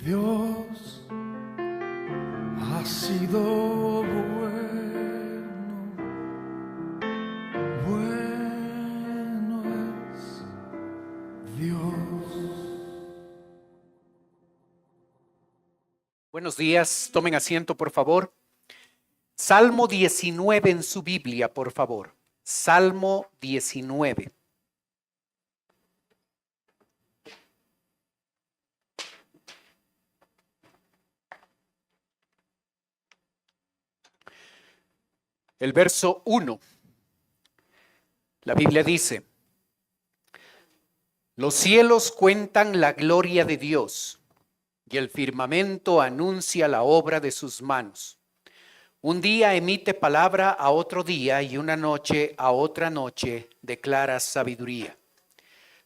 Dios ha sido bueno, bueno es Dios. Buenos días, tomen asiento por favor. Salmo 19 en su Biblia, por favor. Salmo 19. El verso 1. La Biblia dice: los cielos cuentan la gloria de Dios, y el firmamento anuncia la obra de sus manos. Un día emite palabra a otro día, y una noche a otra noche declara sabiduría.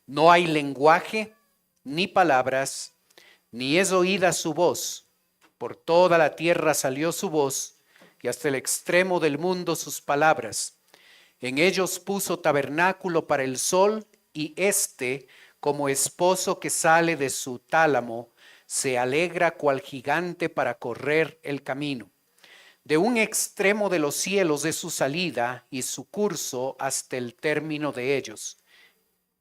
No hay lenguaje, ni palabras, ni es oída su voz. Por toda la tierra salió su voz, y hasta el extremo del mundo sus palabras. En ellos puso tabernáculo para el sol, y éste, como esposo que sale de su tálamo, se alegra cual gigante para correr el camino. De un extremo de los cielos es su salida, y su curso hasta el término de ellos.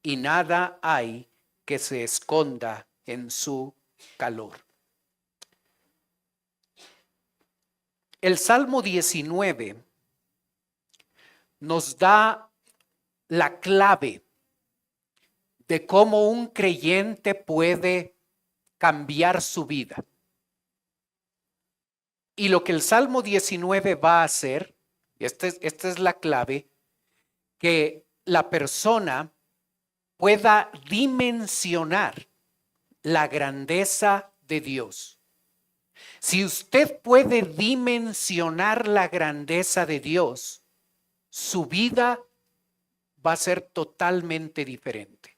Y nada hay que se esconda en su calor. El Salmo 19 nos da la clave de cómo un creyente puede cambiar su vida. Y lo que el Salmo 19 va a hacer, esta es la clave, que la persona pueda dimensionar la grandeza de Dios. Si usted puede dimensionar la grandeza de Dios, su vida va a ser totalmente diferente.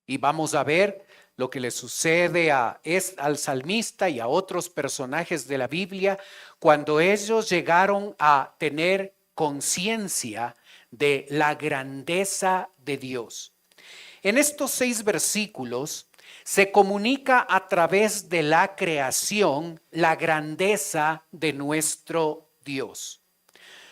Y vamos a ver lo que le sucede al salmista y a otros personajes de la Biblia cuando ellos llegaron a tener conciencia de la grandeza de Dios. En estos 6 versículos se comunica a través de la creación la grandeza de nuestro Dios.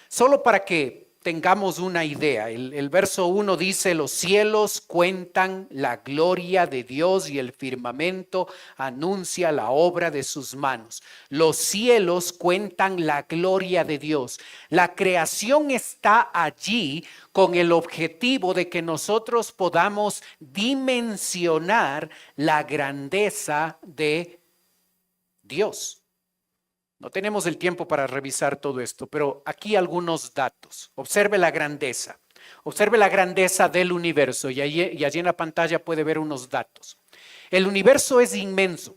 Solo para que tengamos una idea, el verso 1 dice: los cielos cuentan la gloria de Dios y el firmamento anuncia la obra de sus manos. Los cielos cuentan la gloria de Dios. La creación está allí con el objetivo de que nosotros podamos dimensionar la grandeza de Dios. No tenemos el tiempo para revisar todo esto, pero aquí algunos datos. Observe la grandeza. Observe la grandeza del universo y allí en la pantalla puede ver unos datos. El universo es inmenso.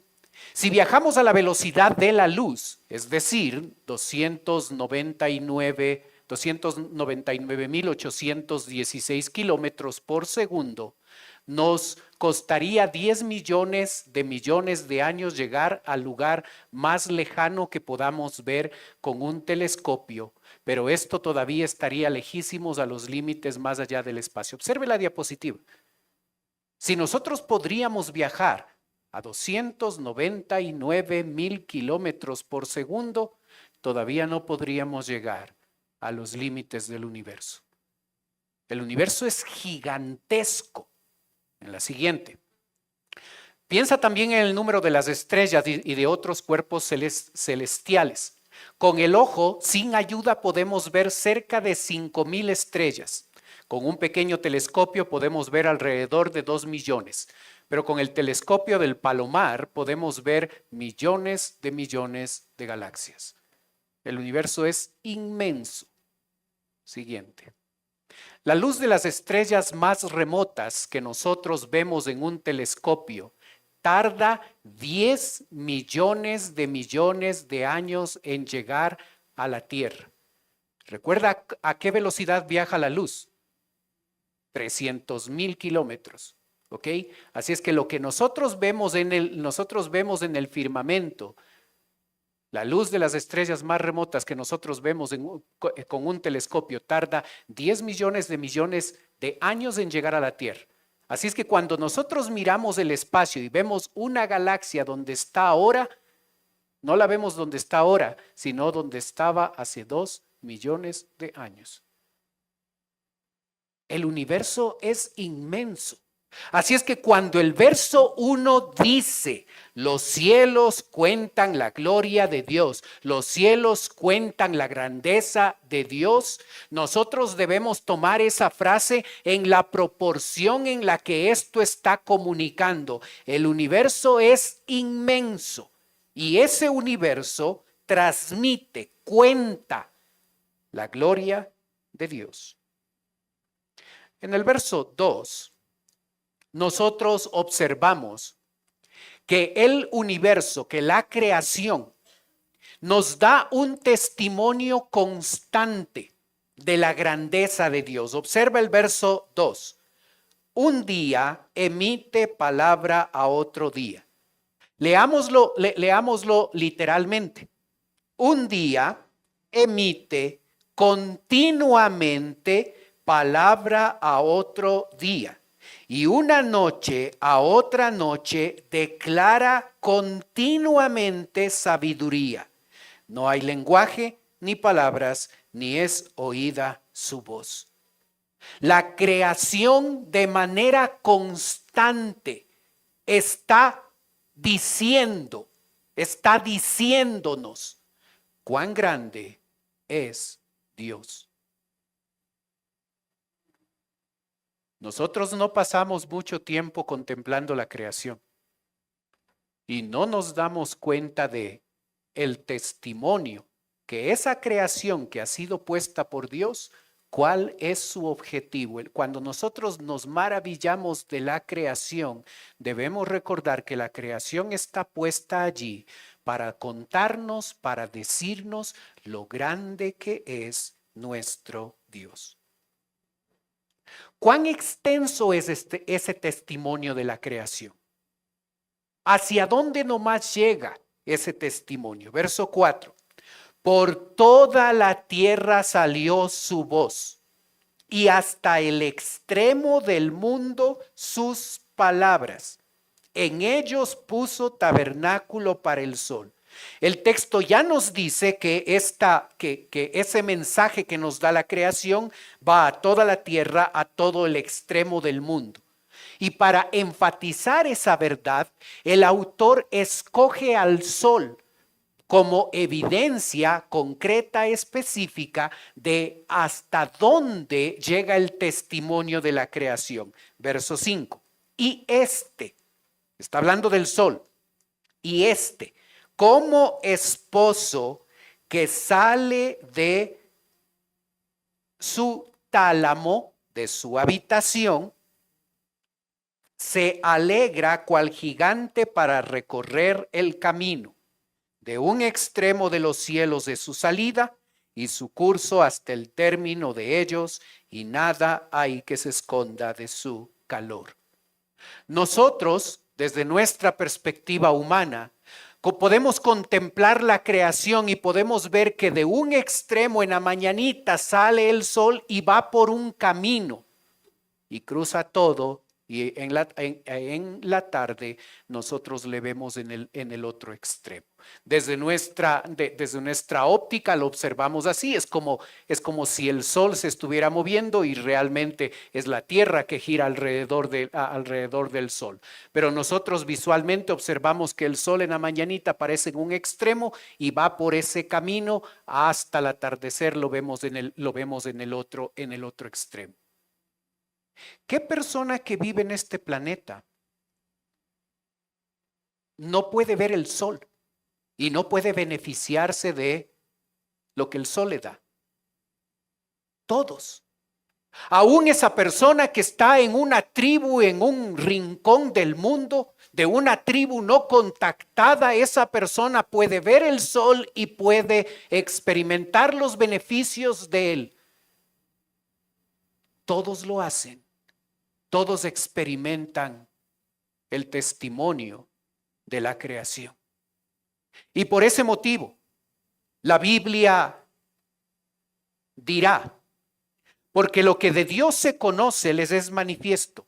Si viajamos a la velocidad de la luz, es decir, 299.816 kilómetros por segundo, nos costaría 10 millones de años llegar al lugar más lejano que podamos ver con un telescopio, pero esto todavía estaría lejísimos a los límites más allá del espacio. Observe la diapositiva. Si nosotros podríamos viajar a 299.000 kilómetros por segundo, todavía no podríamos llegar a los límites del universo. El universo es gigantesco. En la siguiente. Piensa también en el número de las estrellas y de otros cuerpos celestiales. Con el ojo, sin ayuda, podemos ver cerca de 5,000 estrellas. Con un pequeño telescopio podemos ver alrededor de 2 millones. Pero con el telescopio del Palomar podemos ver millones de galaxias. El universo es inmenso. Siguiente. La luz de las estrellas más remotas que nosotros vemos en un telescopio tarda 10 millones de años en llegar a la Tierra. ¿Recuerda a qué velocidad viaja la luz? 300,000 kilómetros. ¿Ok? Así es que lo que nosotros vemos en el firmamento, la luz de las estrellas más remotas que nosotros vemos con un telescopio tarda 10 millones de años en llegar a la Tierra. Así es que cuando nosotros miramos el espacio y vemos una galaxia donde está ahora, no la vemos donde está ahora, sino donde estaba hace 2 millones de años. El universo es inmenso. Así es que cuando el verso 1 dice, los cielos cuentan la gloria de Dios, los cielos cuentan la grandeza de Dios, nosotros debemos tomar esa frase en la proporción en la que esto está comunicando. El universo es inmenso y ese universo transmite, cuenta la gloria de Dios. En el verso 2, nosotros observamos que el universo, que la creación, nos da un testimonio constante de la grandeza de Dios. Observa el verso 2. Un día emite palabra a otro día. Leámoslo literalmente. Un día emite continuamente palabra a otro día. Y una noche a otra noche declara continuamente sabiduría. No hay lenguaje ni palabras, ni es oída su voz. La creación de manera constante está diciéndonos cuán grande es Dios. Nosotros no pasamos mucho tiempo contemplando la creación y no nos damos cuenta de el testimonio que esa creación que ha sido puesta por Dios, ¿cuál es su objetivo? Cuando nosotros nos maravillamos de la creación, debemos recordar que la creación está puesta allí para contarnos, para decirnos lo grande que es nuestro Dios. ¿Cuán extenso es ese testimonio de la creación? ¿Hacia dónde nomás llega ese testimonio? Verso 4. Por toda la tierra salió su voz, y hasta el extremo del mundo sus palabras. En ellos puso tabernáculo para el sol. El texto ya nos dice que ese mensaje que nos da la creación va a toda la tierra, a todo el extremo del mundo. Y para enfatizar esa verdad, el autor escoge al sol como evidencia concreta, específica de hasta dónde llega el testimonio de la creación. Verso 5. Y está hablando del sol, y como esposo que sale de su tálamo, de su habitación, se alegra cual gigante para recorrer el camino, de un extremo de los cielos de su salida y su curso hasta el término de ellos, y nada hay que se esconda de su calor. Nosotros, desde nuestra perspectiva humana, podemos contemplar la creación y podemos ver que de un extremo en la mañanita sale el sol y va por un camino y cruza todo, y en la tarde nosotros le vemos en el otro extremo. Desde nuestra óptica lo observamos así, es como si el sol se estuviera moviendo y realmente es la tierra que gira alrededor del sol. Pero nosotros visualmente observamos que el sol en la mañanita aparece en un extremo y va por ese camino hasta el atardecer, lo vemos en el otro extremo. ¿Qué persona que vive en este planeta no puede ver el sol y no puede beneficiarse de lo que el sol le da? Todos. Aún esa persona que está en una tribu, en un rincón del mundo, de una tribu no contactada, esa persona puede ver el sol y puede experimentar los beneficios de él. Todos lo hacen. Todos experimentan el testimonio de la creación. Y por ese motivo, la Biblia dirá, porque lo que de Dios se conoce les es manifiesto,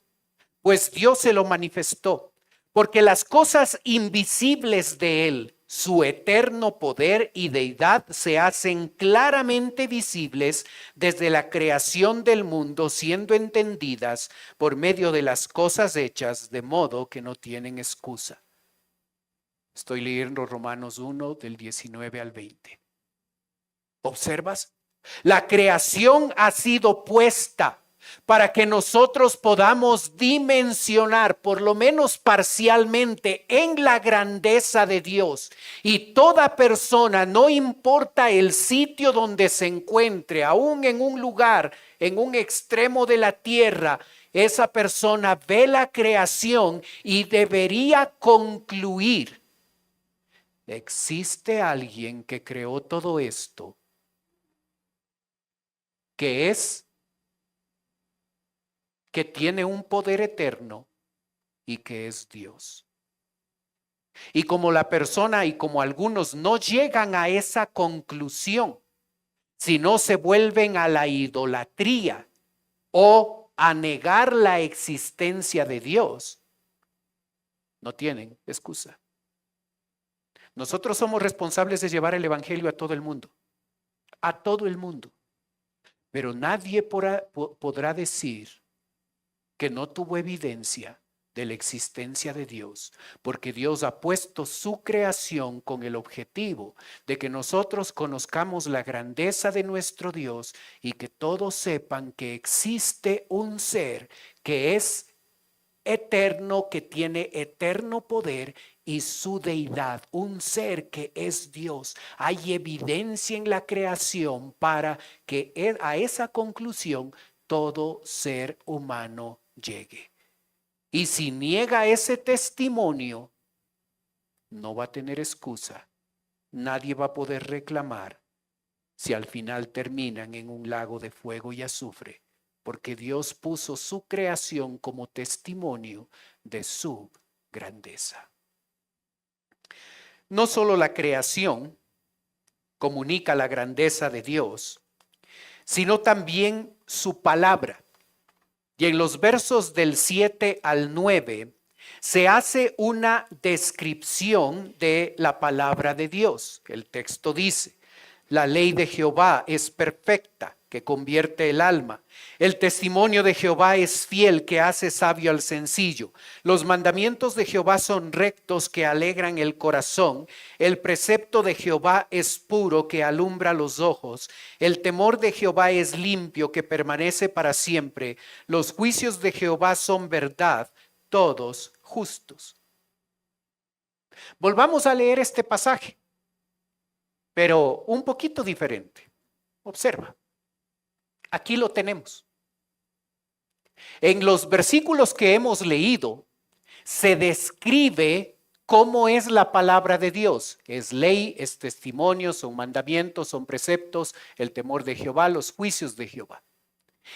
pues Dios se lo manifestó, porque las cosas invisibles de Él, su eterno poder y deidad, se hacen claramente visibles desde la creación del mundo, siendo entendidas por medio de las cosas hechas, de modo que no tienen excusa. Estoy leyendo Romanos 1 del 19 al 20. ¿Observas? La creación ha sido puesta para que nosotros podamos dimensionar, por lo menos parcialmente, en la grandeza de Dios. Y toda persona, no importa el sitio donde se encuentre, aún en un lugar, en un extremo de la tierra, esa persona ve la creación y debería concluir: existe alguien que creó todo esto, que tiene un poder eterno y que es Dios. Y como la persona y como algunos no llegan a esa conclusión, sino se vuelven a la idolatría o a negar la existencia de Dios, no tienen excusa. Nosotros somos responsables de llevar el evangelio a todo el mundo, pero nadie podrá decir que no tuvo evidencia de la existencia de Dios, porque Dios ha puesto su creación con el objetivo de que nosotros conozcamos la grandeza de nuestro Dios y que todos sepan que existe un ser que es eterno, que tiene eterno poder y su deidad, un ser que es Dios. Hay evidencia en la creación para que a esa conclusión todo ser humano llegue. Y si niega ese testimonio, no va a tener excusa. Nadie va a poder reclamar si al final terminan en un lago de fuego y azufre, porque Dios puso su creación como testimonio de su grandeza. No solo la creación comunica la grandeza de Dios, sino también su palabra. Y en los versos del 7 al 9 se hace una descripción de la palabra de Dios. El texto dice: la ley de Jehová es perfecta, que convierte el alma. El testimonio de Jehová es fiel, que hace sabio al sencillo. Los mandamientos de Jehová son rectos, que alegran el corazón. El precepto de Jehová es puro, que alumbra los ojos. El temor de Jehová es limpio, que permanece para siempre. Los juicios de Jehová son verdad, todos justos. Volvamos a leer este pasaje, pero un poquito diferente. Observa. Aquí lo tenemos. En los versículos que hemos leído, se describe cómo es la palabra de Dios. Es ley, es testimonio, son mandamientos, son preceptos, el temor de Jehová, los juicios de Jehová.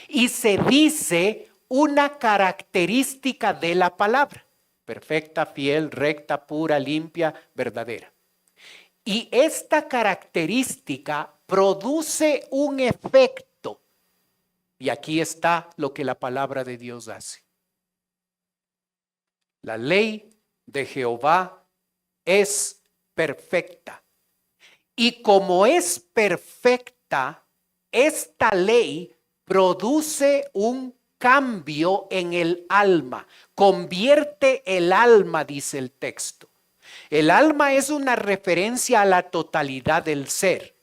Y se dice una característica de la palabra: perfecta, fiel, recta, pura, limpia, verdadera. Y esta característica produce un efecto. Y aquí está lo que la palabra de Dios hace. La ley de Jehová es perfecta. Y como es perfecta, esta ley produce un cambio en el alma. Convierte el alma, dice el texto. El alma es una referencia a la totalidad del ser.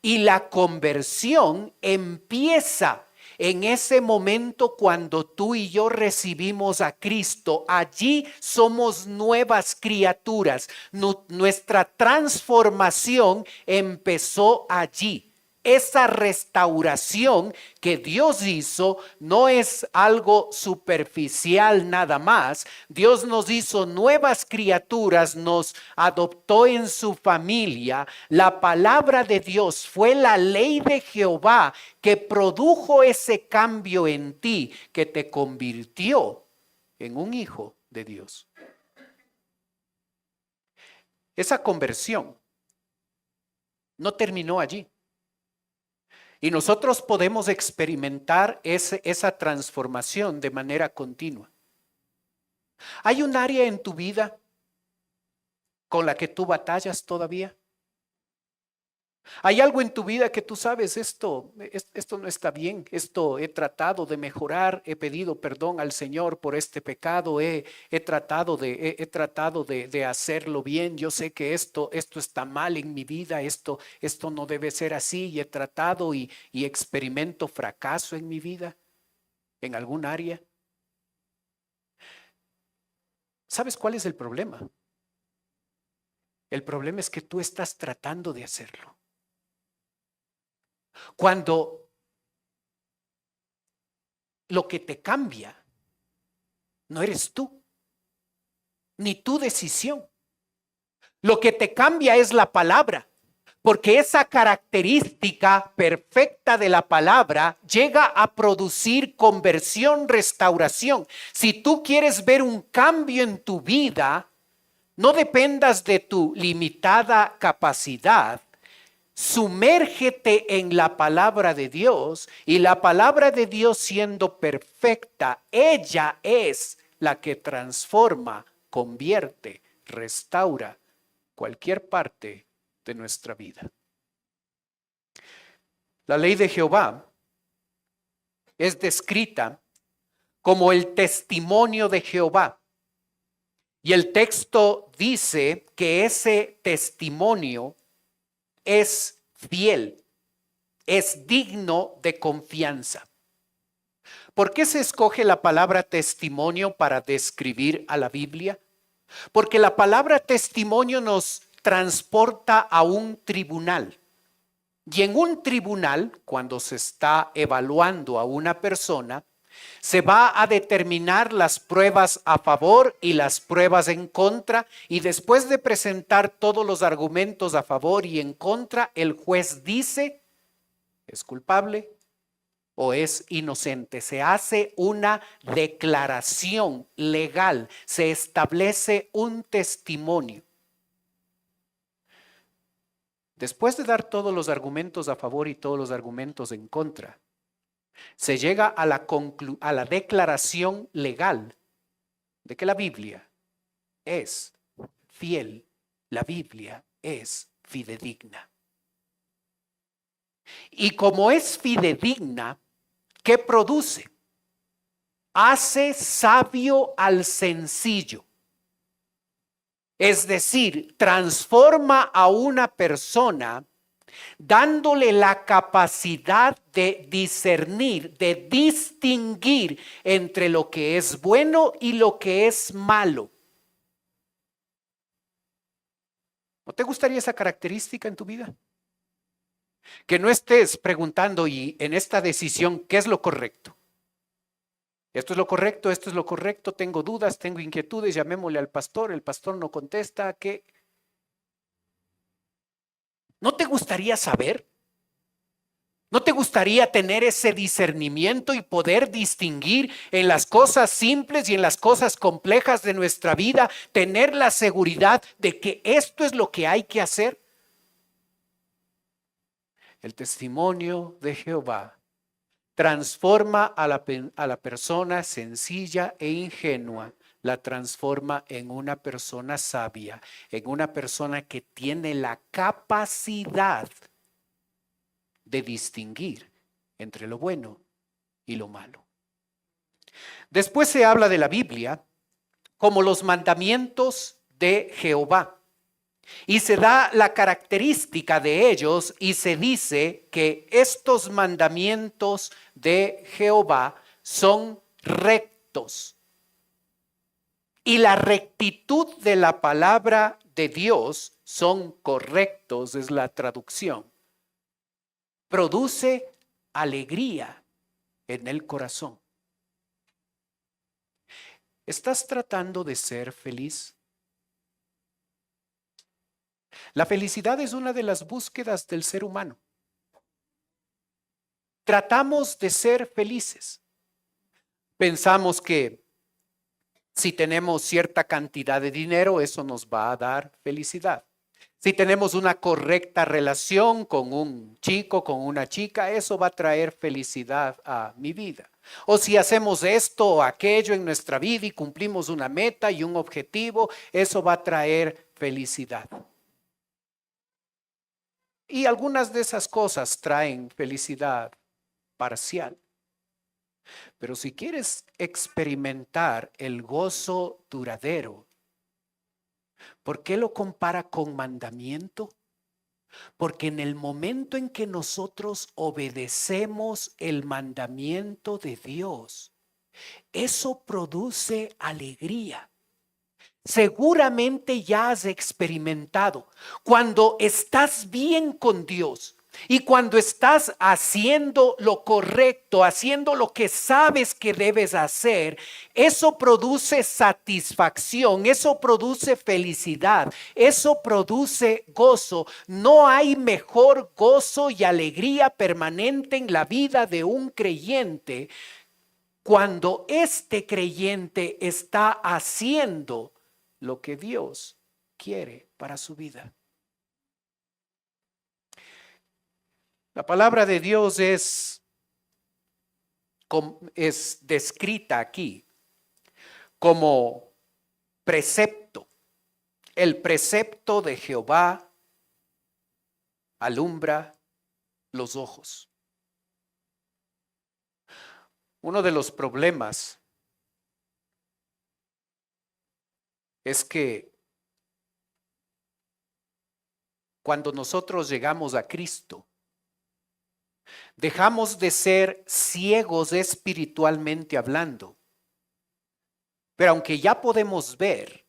Y la conversión empieza en ese momento cuando tú y yo recibimos a Cristo. Allí somos nuevas criaturas. Nuestra transformación empezó allí. Esa restauración que Dios hizo no es algo superficial nada más. Dios nos hizo nuevas criaturas, nos adoptó en su familia. La palabra de Dios fue la ley de Jehová que produjo ese cambio en ti, que te convirtió en un hijo de Dios. Esa conversión no terminó allí. Y nosotros podemos experimentar esa transformación de manera continua. ¿Hay un área en tu vida con la que tú batallas todavía? ¿Hay algo en tu vida que tú sabes, esto no está bien, esto he tratado de mejorar, he pedido perdón al Señor por este pecado, he tratado de hacerlo bien, yo sé que esto está mal en mi vida, esto no debe ser así y he tratado y experimento fracaso en mi vida, en algún área? ¿Sabes cuál es el problema? El problema es que tú estás tratando de hacerlo. Cuando lo que te cambia no eres tú, ni tu decisión. Lo que te cambia es la palabra, porque esa característica perfecta de la palabra llega a producir conversión, restauración. Si tú quieres ver un cambio en tu vida, no dependas de tu limitada capacidad. Sumérgete en la palabra de Dios, y la palabra de Dios, siendo perfecta, ella es la que transforma, convierte, restaura cualquier parte de nuestra vida. La ley de Jehová es descrita como el testimonio de Jehová. Y el texto dice que ese testimonio es fiel, es digno de confianza. ¿Por qué se escoge la palabra testimonio para describir a la Biblia? Porque la palabra testimonio nos transporta a un tribunal. Y en un tribunal, cuando se está evaluando a una persona, se va a determinar las pruebas a favor y las pruebas en contra, y después de presentar todos los argumentos a favor y en contra, el juez dice, ¿es culpable o es inocente? Se hace una declaración legal, se establece un testimonio. Después de dar todos los argumentos a favor y todos los argumentos en contra, se llega a la declaración legal de que la Biblia es fiel, la Biblia es fidedigna. Y como es fidedigna, ¿qué produce? Hace sabio al sencillo. Es decir, transforma a una persona dándole la capacidad de discernir, de distinguir entre lo que es bueno y lo que es malo. ¿No te gustaría esa característica en tu vida? Que no estés preguntando y en esta decisión, ¿qué es lo correcto? Esto es lo correcto, esto es lo correcto, tengo dudas, tengo inquietudes, llamémosle al pastor, el pastor no contesta, ¿qué? ¿No te gustaría saber? ¿No te gustaría tener ese discernimiento y poder distinguir en las cosas simples y en las cosas complejas de nuestra vida, tener la seguridad de que esto es lo que hay que hacer? El testimonio de Jehová transforma a la persona sencilla e ingenua, la transforma en una persona sabia, en una persona que tiene la capacidad de distinguir entre lo bueno y lo malo. Después se habla de la Biblia como los mandamientos de Jehová. Y se da la característica de ellos y se dice que estos mandamientos de Jehová son rectos. Y la rectitud de la palabra de Dios son correctos, es la traducción. Produce alegría en el corazón. ¿Estás tratando de ser feliz? La felicidad es una de las búsquedas del ser humano. Tratamos de ser felices. Pensamos que si tenemos cierta cantidad de dinero, eso nos va a dar felicidad. Si tenemos una correcta relación con un chico, con una chica, eso va a traer felicidad a mi vida. O si hacemos esto o aquello en nuestra vida y cumplimos una meta y un objetivo, eso va a traer felicidad. Y algunas de esas cosas traen felicidad parcial. Pero si quieres experimentar el gozo duradero, ¿por qué lo compara con mandamiento? Porque en el momento en que nosotros obedecemos el mandamiento de Dios, eso produce alegría. Seguramente ya has experimentado cuando estás bien con Dios y cuando estás haciendo lo correcto, haciendo lo que sabes que debes hacer, eso produce satisfacción, eso produce felicidad, eso produce gozo. No hay mejor gozo y alegría permanente en la vida de un creyente cuando este creyente está haciendo lo que Dios quiere para su vida. La palabra de Dios es descrita aquí como precepto. El precepto de Jehová alumbra los ojos. Uno de los problemas es que cuando nosotros llegamos a Cristo, dejamos de ser ciegos espiritualmente hablando. Pero aunque ya podemos ver,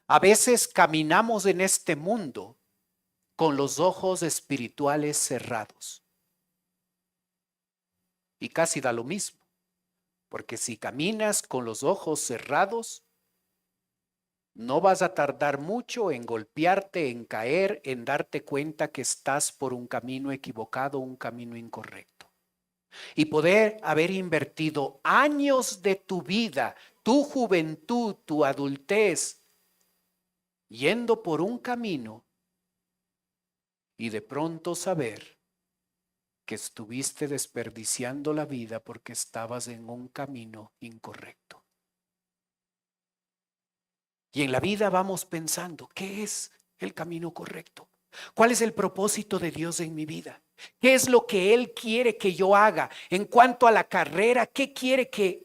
a veces caminamos en este mundo con los ojos espirituales cerrados. Y casi da lo mismo, porque si caminas con los ojos cerrados, no vas a tardar mucho en golpearte, en caer, en darte cuenta que estás por un camino equivocado, un camino incorrecto. Y poder haber invertido años de tu vida, tu juventud, tu adultez, yendo por un camino y de pronto saber que estuviste desperdiciando la vida porque estabas en un camino incorrecto. Y en la vida vamos pensando, ¿qué es el camino correcto? ¿Cuál es el propósito de Dios en mi vida? ¿Qué es lo que Él quiere que yo haga? En cuanto a la carrera, ¿qué quiere que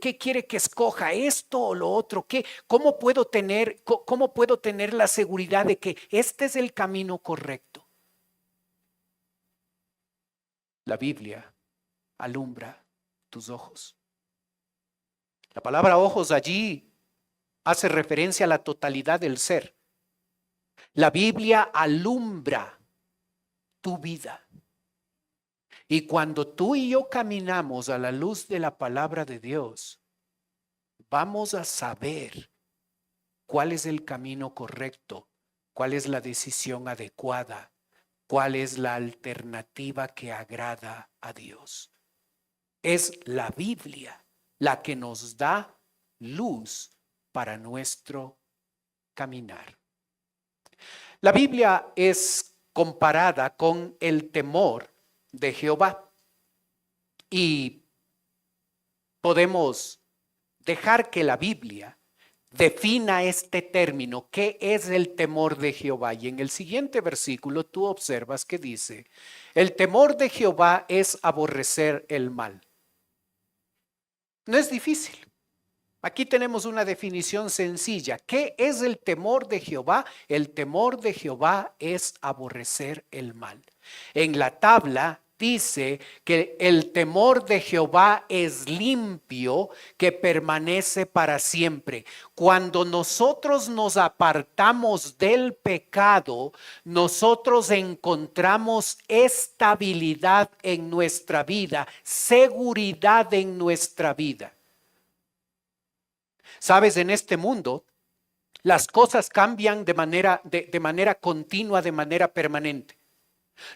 escoja? ¿Esto o lo otro? ¿Cómo puedo tener la seguridad de que este es el camino correcto? La Biblia alumbra tus ojos. La palabra ojos allí hace referencia a la totalidad del ser. La Biblia alumbra tu vida. Y cuando tú y yo caminamos a la luz de la palabra de Dios, vamos a saber cuál es el camino correcto, cuál es la decisión adecuada, cuál es la alternativa que agrada a Dios. Es la Biblia la que nos da luz para nuestro caminar. La Biblia es comparada con el temor de Jehová y podemos dejar que la Biblia defina este término, ¿qué es el temor de Jehová? Y en el siguiente versículo tú observas que dice, el temor de Jehová es aborrecer el mal. No es difícil. Aquí tenemos una definición sencilla. ¿Qué es el temor de Jehová? El temor de Jehová es aborrecer el mal. En la tabla dice que el temor de Jehová es limpio, que permanece para siempre. Cuando nosotros nos apartamos del pecado, nosotros encontramos estabilidad en nuestra vida, seguridad en nuestra vida. Sabes, en este mundo las cosas cambian de manera continua, de manera permanente.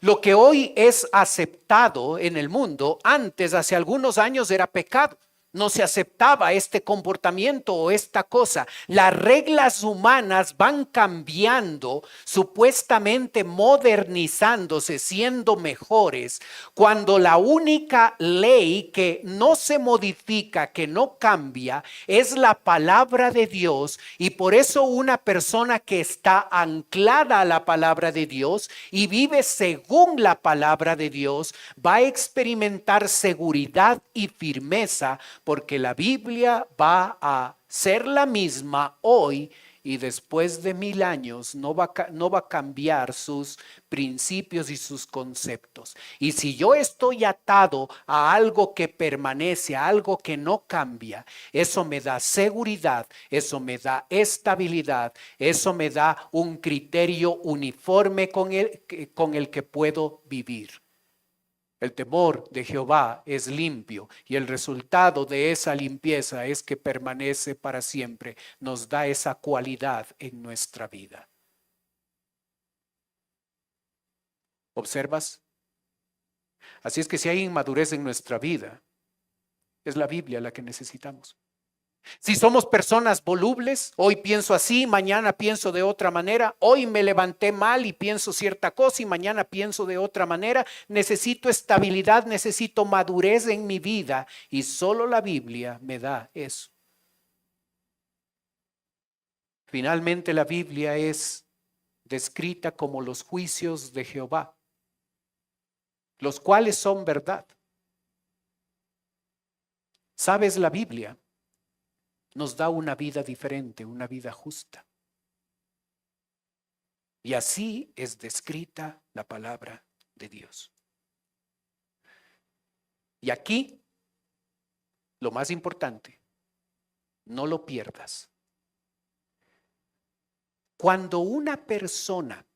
Lo que hoy es aceptado en el mundo, antes, hace algunos años, era pecado. No se aceptaba este comportamiento o esta cosa. Las reglas humanas van cambiando, supuestamente modernizándose, siendo mejores, cuando la única ley que no se modifica, que no cambia, es la palabra de Dios. Y por eso una persona que está anclada a la palabra de Dios y vive según la palabra de Dios, va a experimentar seguridad y firmeza, porque la Biblia va a ser la misma hoy y después de 1000 años no va a cambiar sus principios y sus conceptos. Y si yo estoy atado a algo que permanece, a algo que no cambia, eso me da seguridad, eso me da estabilidad, eso me da un criterio uniforme con el que puedo vivir. El temor de Jehová es limpio y el resultado de esa limpieza es que permanece para siempre. Nos da esa cualidad en nuestra vida. ¿Observas? Así es que si hay inmadurez en nuestra vida, es la Biblia la que necesitamos. Si somos personas volubles, hoy pienso así, mañana pienso de otra manera, hoy me levanté mal y pienso cierta cosa y mañana pienso de otra manera, necesito estabilidad, necesito madurez en mi vida y solo la Biblia me da eso. Finalmente la Biblia es descrita como los juicios de Jehová, los cuales son verdad. ¿Sabes? La Biblia nos da una vida diferente, una vida justa. Y así es descrita la palabra de Dios. Y aquí, lo más importante, no lo pierdas. Cuando una persona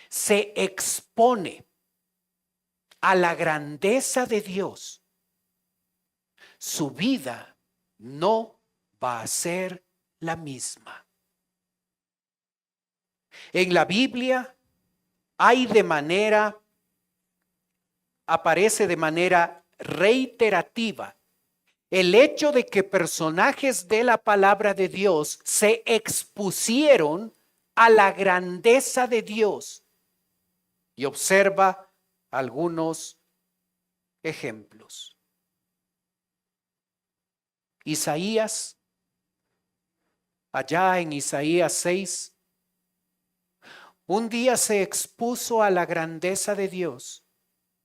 se expone a la grandeza de Dios, su vida no va a ser la misma. En la Biblia aparece de manera reiterativa el hecho de que personajes de la palabra de Dios se expusieron a la grandeza de Dios. Y observa algunos ejemplos. Isaías, allá en Isaías 6, un día se expuso a la grandeza de Dios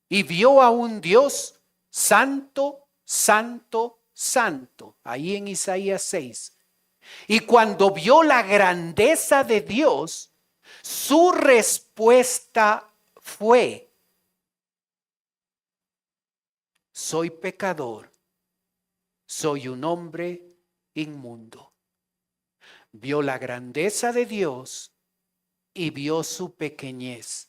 y vio a un Dios santo, santo, santo, ahí en Isaías 6. Y cuando vio la grandeza de Dios, su respuesta fue: soy pecador. Soy un hombre inmundo. Vio la grandeza de Dios y vio su pequeñez.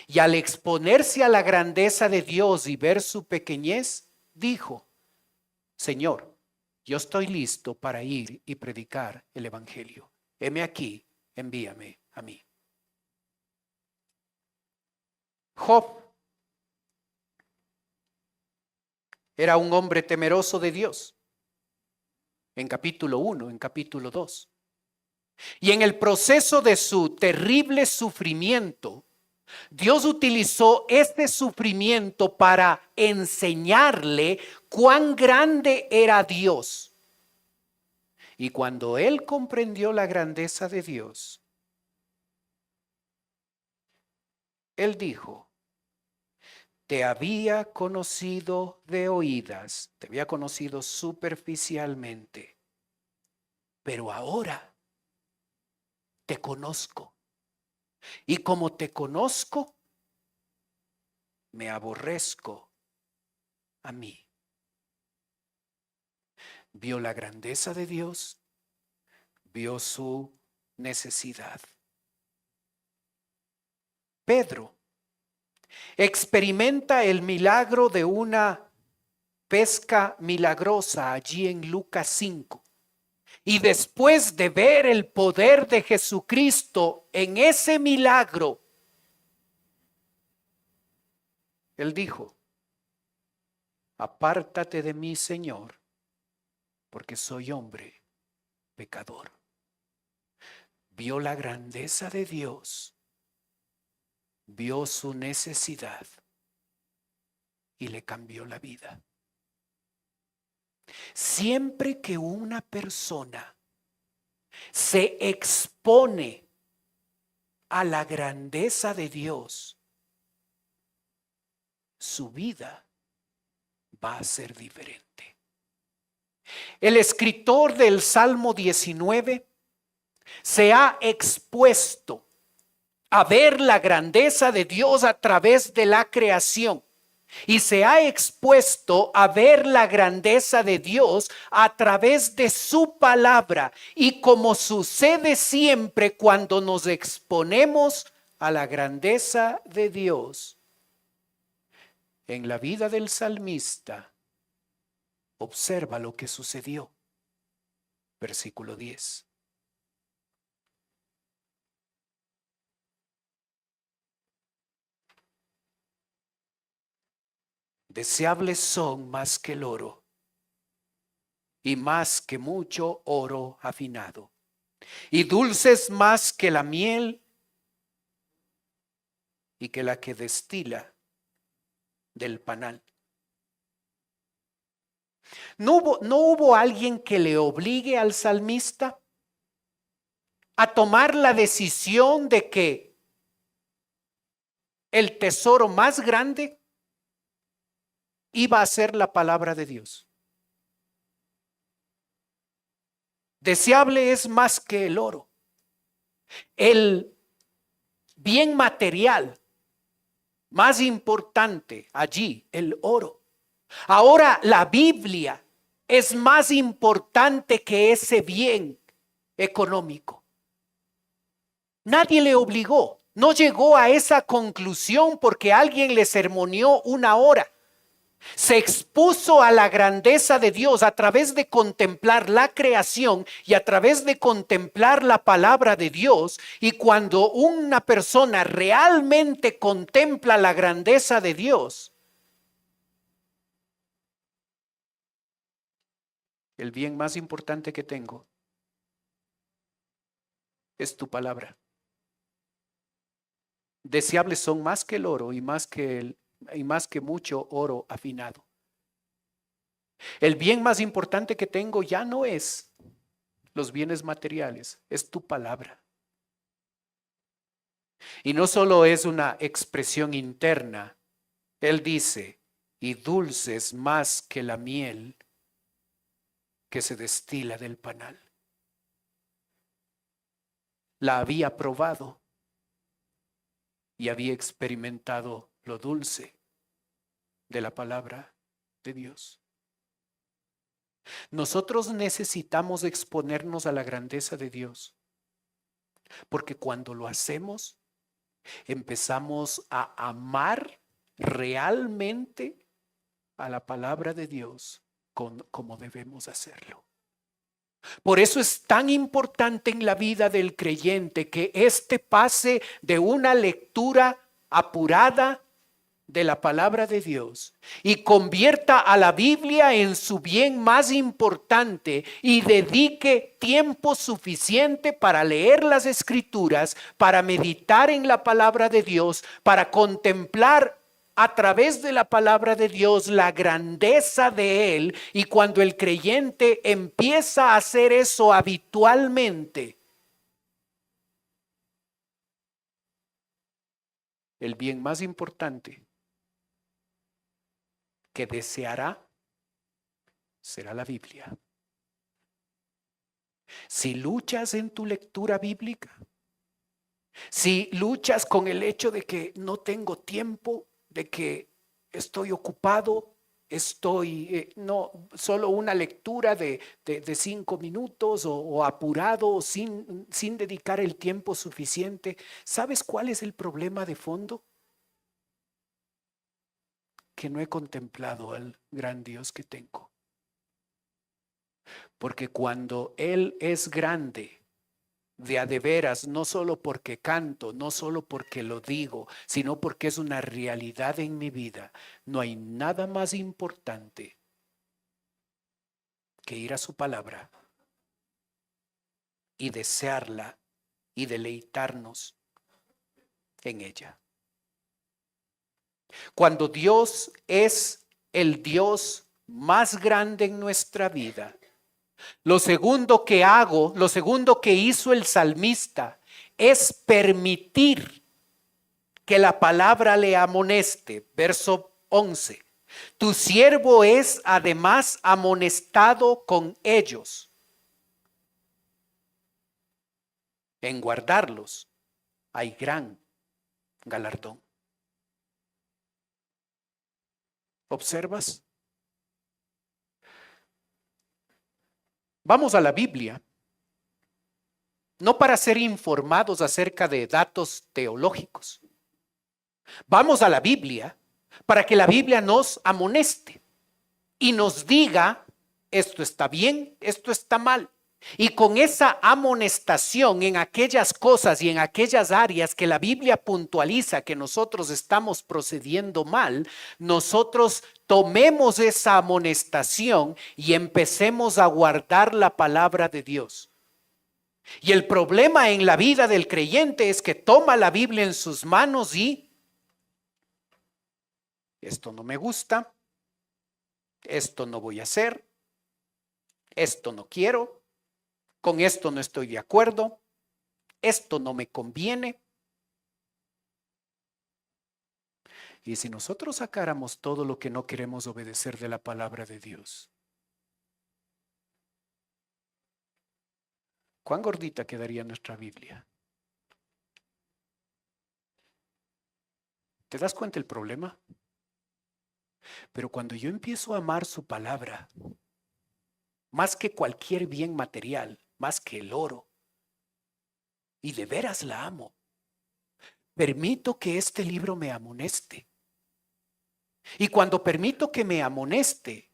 Y al exponerse a la grandeza de Dios y ver su pequeñez, dijo: Señor, yo estoy listo para ir y predicar el evangelio. Heme aquí, envíame a mí. Job era un hombre temeroso de Dios. En capítulo 1, en capítulo 2. Y en el proceso de su terrible sufrimiento, Dios utilizó este sufrimiento para enseñarle cuán grande era Dios. Y cuando él comprendió la grandeza de Dios, él dijo: te había conocido de oídas, te había conocido superficialmente, pero ahora te conozco. Y como te conozco, me aborrezco a mí. Vio la grandeza de Dios, vio su necesidad. Pedro experimenta el milagro de una pesca milagrosa allí en Lucas 5. Y después de ver el poder de Jesucristo en ese milagro, él dijo: apártate de mí, Señor, porque soy hombre pecador. Vio la grandeza de Dios, vio su necesidad y le cambió la vida. Siempre que una persona se expone a la grandeza de Dios, su vida va a ser diferente. El escritor del Salmo 19 se ha expuesto a ver la grandeza de Dios a través de la creación y se ha expuesto a ver la grandeza de Dios a través de su palabra. Y como sucede siempre cuando nos exponemos a la grandeza de Dios, en la vida del salmista, observa lo que sucedió. Versículo 10. Deseables son más que el oro y más que mucho oro afinado, y dulces más que la miel y que la que destila del panal. ¿No hubo alguien que le obligue al salmista a tomar la decisión de que el tesoro más grande iba a ser la palabra de Dios? Deseable es más que el oro. El bien material más importante allí, el oro. Ahora la Biblia es más importante que ese bien económico. Nadie le obligó, no llegó a esa conclusión porque alguien le sermoneó una hora. Se expuso a la grandeza de Dios a través de contemplar la creación y a través de contemplar la palabra de Dios. Y cuando una persona realmente contempla la grandeza de Dios, el bien más importante que tengo es tu palabra. Deseables son más que el oro y más que mucho oro afinado. El bien más importante que tengo ya no es los bienes materiales, es tu palabra. Y no solo es una expresión interna, él dice, y dulces más que la miel que se destila del panal. La había probado y había experimentado lo dulce de la palabra de Dios. Nosotros necesitamos exponernos a la grandeza de Dios, porque cuando lo hacemos, empezamos a amar realmente a la palabra de Dios como debemos hacerlo. Por eso es tan importante en la vida del creyente que éste pase de una lectura apurada de la palabra de Dios y convierta a la Biblia en su bien más importante y dedique tiempo suficiente para leer las Escrituras, para meditar en la palabra de Dios, para contemplar a través de la palabra de Dios la grandeza de Él. Y cuando el creyente empieza a hacer eso habitualmente, el bien más importante que deseará será la Biblia. Si luchas en tu lectura bíblica, si luchas con el hecho de que no tengo tiempo, de que estoy ocupado, no, solo una lectura de 5 minutos o apurado, sin dedicar el tiempo suficiente, ¿sabes cuál es el problema de fondo? Que no he contemplado al gran Dios que tengo. Porque cuando Él es grande, de a de veras, no solo porque canto, no solo porque lo digo, sino porque es una realidad en mi vida. No hay nada más importante que ir a su palabra y desearla y deleitarnos en ella. Cuando Dios es el Dios más grande en nuestra vida, lo segundo que hago, lo segundo que hizo el salmista es permitir que la palabra le amoneste. Verso 11. Tu siervo es además amonestado con ellos. En guardarlos hay gran galardón. ¿Observas? Vamos a la Biblia, no para ser informados acerca de datos teológicos. Vamos a la Biblia para que la Biblia nos amoneste y nos diga, esto está bien, esto está mal. Y con esa amonestación en aquellas cosas y en aquellas áreas que la Biblia puntualiza que nosotros estamos procediendo mal, nosotros tomemos esa amonestación y empecemos a guardar la palabra de Dios. Y el problema en la vida del creyente es que toma la Biblia en sus manos y esto no me gusta, esto no voy a hacer, esto no quiero, con esto no estoy de acuerdo, esto no me conviene. Y si nosotros sacáramos todo lo que no queremos obedecer de la palabra de Dios, ¿cuán gordita quedaría nuestra Biblia? ¿Te das cuenta el problema? Pero cuando yo empiezo a amar su palabra, más que cualquier bien material, más que el oro, y de veras la amo, permito que este libro me amoneste. Y cuando permito que me amoneste,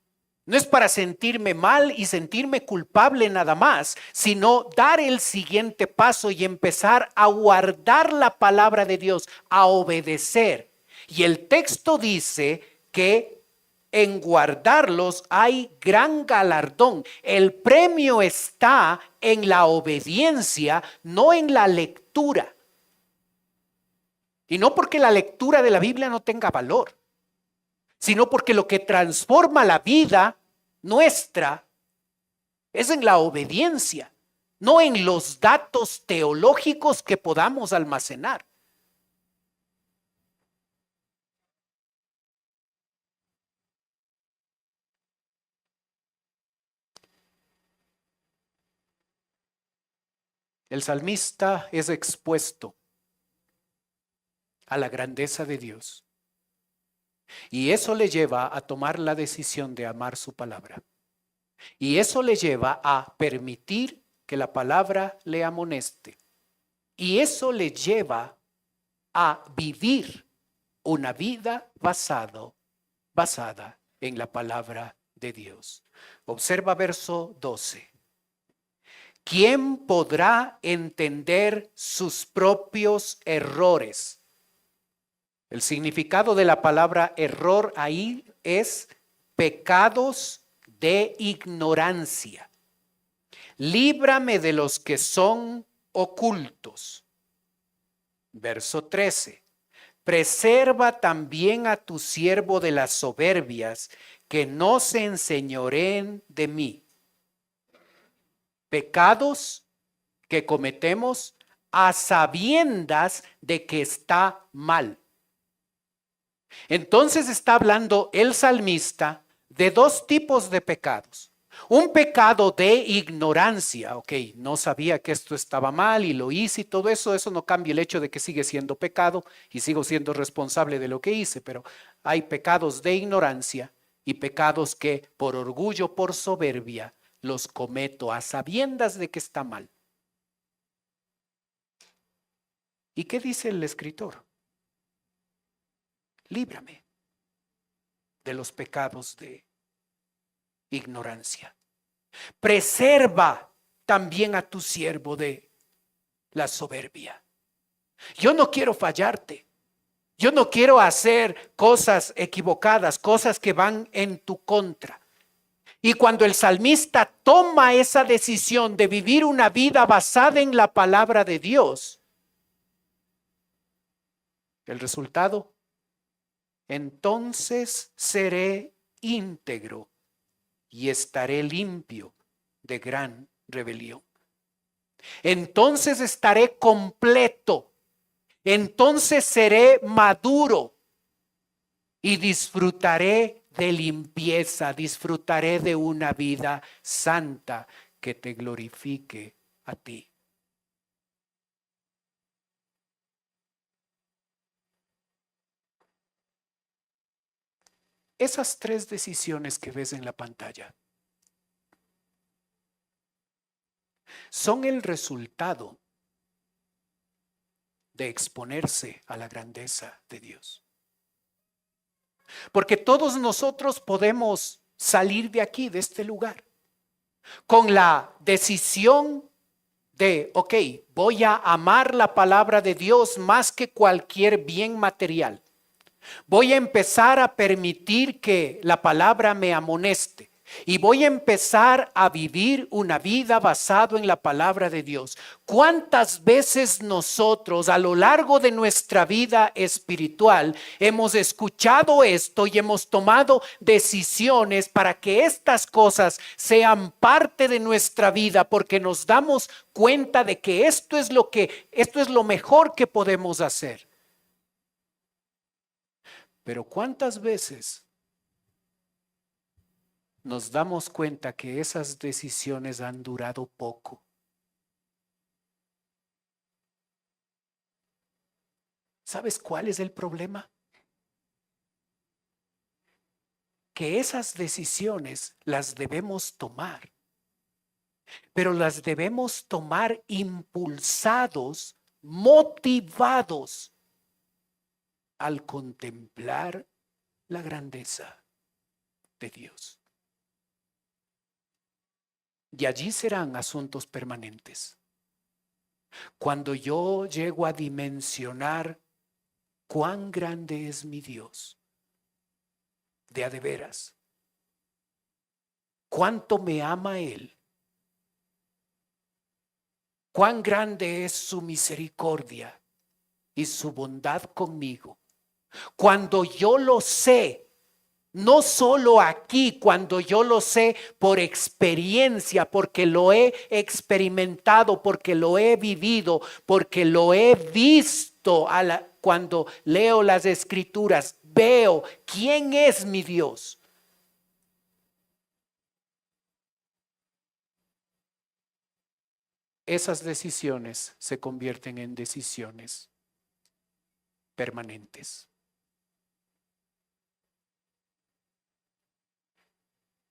no es para sentirme mal y sentirme culpable nada más, sino dar el siguiente paso y empezar a guardar la palabra de Dios, a obedecer. Y el texto dice que en guardarlos hay gran galardón. El premio está en la obediencia, no en la lectura. Y no porque la lectura de la Biblia no tenga valor, sino porque lo que transforma la vida nuestra es en la obediencia, no en los datos teológicos que podamos almacenar. El salmista es expuesto a la grandeza de Dios y eso le lleva a tomar la decisión de amar su palabra. Y eso le lleva a permitir que la palabra le amoneste. Y eso le lleva a vivir una vida basada en la palabra de Dios. Observa verso 12. ¿Quién podrá entender sus propios errores? El significado de la palabra error ahí es pecados de ignorancia. Líbrame de los que son ocultos. Verso 13. Preserva también a tu siervo de las soberbias, que no se enseñoreen de mí. Pecados que cometemos a sabiendas de que está mal. Entonces está hablando el salmista de dos tipos de pecados. Un pecado de ignorancia, no sabía que esto estaba mal y lo hice y todo eso, eso no cambia el hecho de que sigue siendo pecado y sigo siendo responsable de lo que hice, pero hay pecados de ignorancia y pecados que por orgullo, por soberbia, los cometo a sabiendas de que está mal. ¿Y qué dice el escritor? Líbrame de los pecados de ignorancia. Preserva también a tu siervo de la soberbia. Yo no quiero fallarte. Yo no quiero hacer cosas equivocadas, cosas que van en tu contra. Y cuando el salmista toma esa decisión de vivir una vida basada en la palabra de Dios, el resultado, entonces seré íntegro y estaré limpio de gran rebelión. Entonces estaré completo, entonces seré maduro y disfrutaré de limpieza, disfrutaré de una vida santa que te glorifique a ti. Esas tres decisiones que ves en la pantalla son el resultado de exponerse a la grandeza de Dios. Porque todos nosotros podemos salir de aquí, de este lugar, con la decisión de, ok, voy a amar la palabra de Dios más que cualquier bien material. Voy a empezar a permitir que la palabra me amoneste. Y voy a empezar a vivir una vida basado en la palabra de Dios. ¿Cuántas veces nosotros a lo largo de nuestra vida espiritual hemos escuchado esto y hemos tomado decisiones para que estas cosas sean parte de nuestra vida porque nos damos cuenta de que esto es lo mejor que podemos hacer? Pero ¿cuántas veces nos damos cuenta que esas decisiones han durado poco? ¿Sabes cuál es el problema? Que esas decisiones las debemos tomar, pero las debemos tomar impulsados, motivados al contemplar la grandeza de Dios. Y allí serán asuntos permanentes. Cuando yo llego a dimensionar cuán grande es mi Dios, de a de veras, cuánto me ama Él, cuán grande es su misericordia y su bondad conmigo. Cuando yo lo sé, no solo aquí, cuando yo lo sé por experiencia, porque lo he experimentado, porque lo he vivido, porque lo he visto cuando leo las escrituras, veo quién es mi Dios. Esas decisiones se convierten en decisiones permanentes.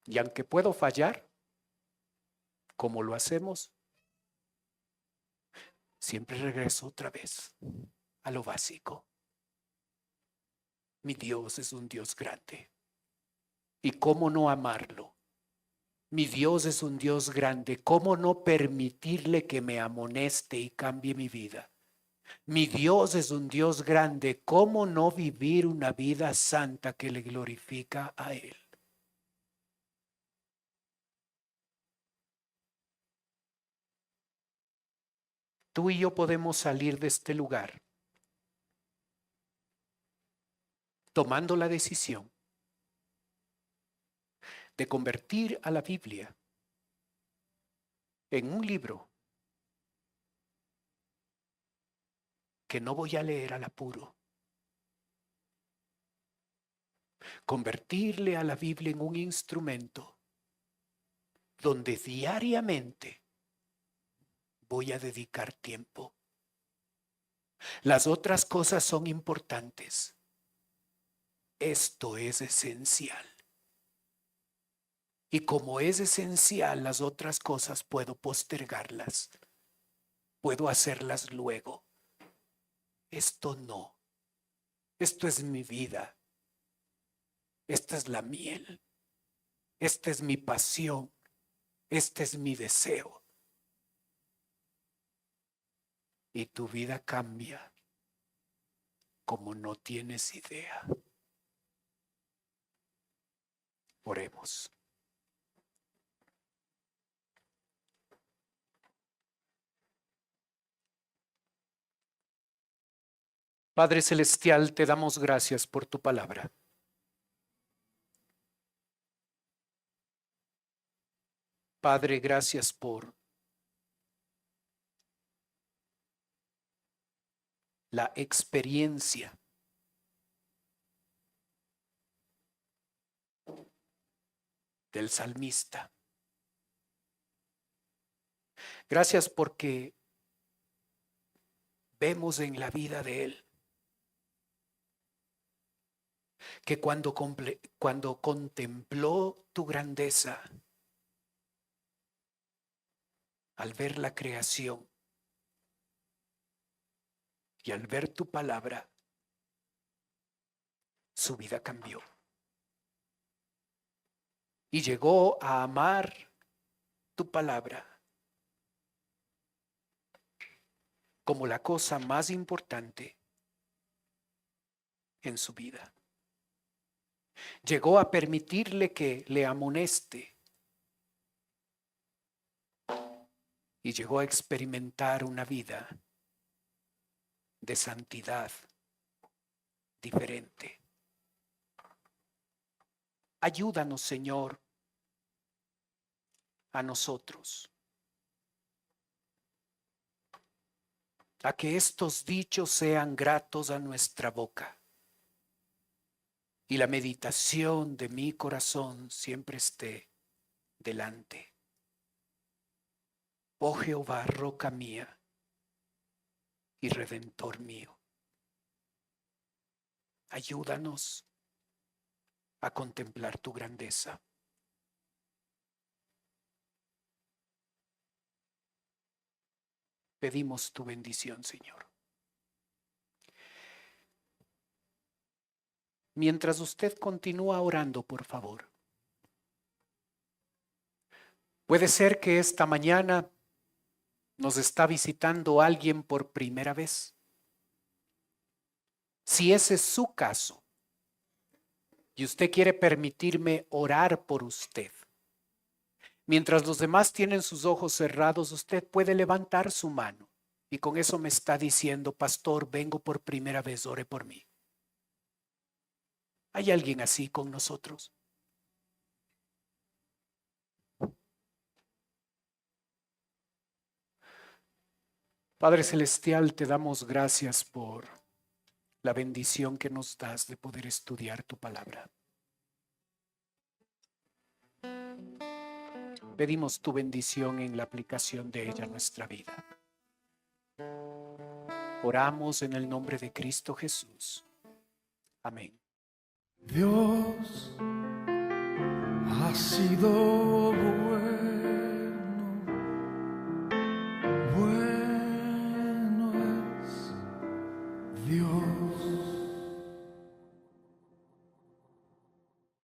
Y aunque puedo fallar, como lo hacemos, siempre regreso otra vez a lo básico. Mi Dios es un Dios grande. ¿Y cómo no amarlo? Mi Dios es un Dios grande. ¿Cómo no permitirle que me amoneste y cambie mi vida? Mi Dios es un Dios grande. ¿Cómo no vivir una vida santa que le glorifica a Él? Tú y yo podemos salir de este lugar tomando la decisión de convertir a la Biblia en un libro que no voy a leer al apuro. Convertirle a la Biblia en un instrumento donde diariamente voy a dedicar tiempo. Las otras cosas son importantes. Esto es esencial. Y como es esencial, las otras cosas puedo postergarlas. Puedo hacerlas luego. Esto no. Esto es mi vida. Esta es la miel. Esta es mi pasión. Este es mi deseo. y tu vida cambia como no tienes idea. Oremos. Padre Celestial, te damos gracias por tu palabra. Padre, gracias por la experiencia del salmista. Gracias porque vemos en la vida de él que cuando contempló tu grandeza, al ver la creación y al ver tu palabra, su vida cambió. Y llegó a amar tu palabra como la cosa más importante en su vida. Llegó a permitirle que le amoneste y llegó a experimentar una vida de santidad diferente. Ayúdanos, Señor, a nosotros, a que estos dichos sean gratos a nuestra boca y la meditación de mi corazón siempre esté delante. Oh Jehová, roca mía y redentor mío, ayúdanos a contemplar tu grandeza. Pedimos tu bendición, Señor. Mientras usted continúa orando, por favor. Puede ser que esta mañana nos está visitando alguien por primera vez. Si ese es su caso y usted quiere permitirme orar por usted, mientras los demás tienen sus ojos cerrados, usted puede levantar su mano y con eso me está diciendo: pastor, vengo por primera vez, ore por mí. ¿Hay alguien así con nosotros? Padre Celestial, te damos gracias por la bendición que nos das de poder estudiar tu palabra. Pedimos tu bendición en la aplicación de ella a nuestra vida. Oramos en el nombre de Cristo Jesús. Amén. Dios ha sido bueno.